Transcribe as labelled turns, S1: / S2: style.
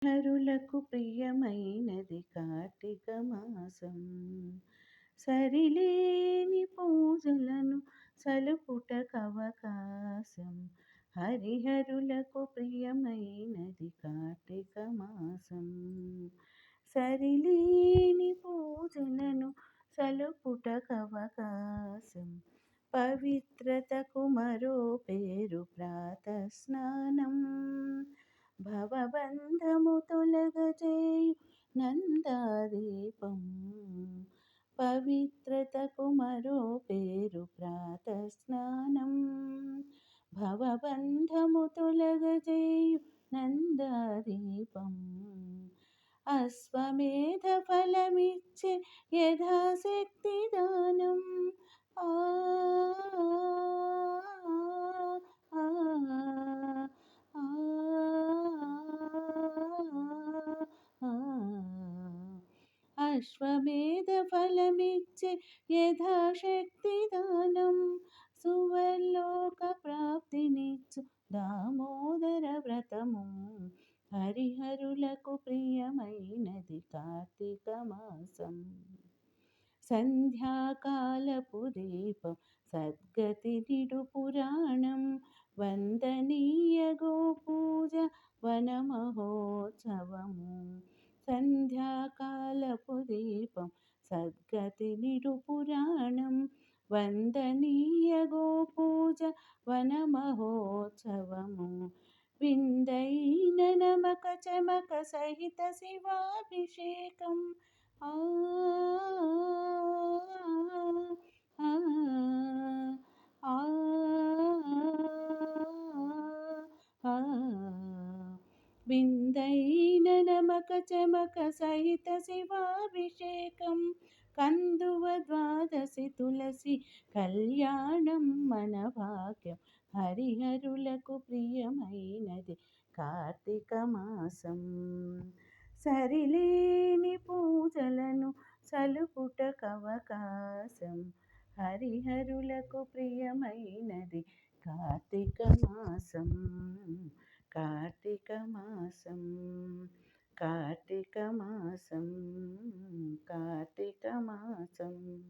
S1: హరులకు ప్రియమైనది కార్తీక మాసం. సరిలేని పూజలను సలుపుటకవకాశం. హరిహరులకు ప్రియమైనది కార్తీక మాసం. సరిలేని పూజలను సలుపుటకవకాశం. పవిత్రతకు మరో పేరు ప్రాతస్నానం. భవబంధము తొలగజేయు నందాదీపం. పవిత్రతకు మరో పేరు ప్రాతస్నానం. భవబంధము తొలగజేయు నందాదీపం. అశ్వమేధ ఫలమిచ్చే యథాశక్తి దానం. ఆ ఆ, ఆ, ఆ. అశ్వమేధ ఫలమిచ్చే యథాశక్తి దానం. సువర్లోక ప్రాప్తినిచ్చు దామోదర వ్రతము. హరిహరులకు ప్రియమైనది కార్తీక మాసం. సంధ్యాకాలపు దీపం సద్గతి నిడు పురాణం. వందనీయ గోపూజ వనమహోత్సవము. సంధ్యాకాలపు దీపం సద్గతి నిడు పురాణం. వందనీయ గోపూజ వనమహోత్సవము. విందైన నమక చమక సహిత శివాభిషేకం. ఆ ఆ, ఆ, ఆ. విందైన నమక చమక సహిత శివాభిషేకం. కందువ ద్వాదశి తులసి కళ్యాణం మన భాగ్యం. హరిహరులకు ప్రియమైనది కార్తీక మాసం. సరిలేని పూజలను సలుపుటకవకాశం. హరిహరులకు ప్రియమైనది కార్తీక మాసం. కార్తీక మాసం. కార్తీక మాసం. కార్తీక మాసం.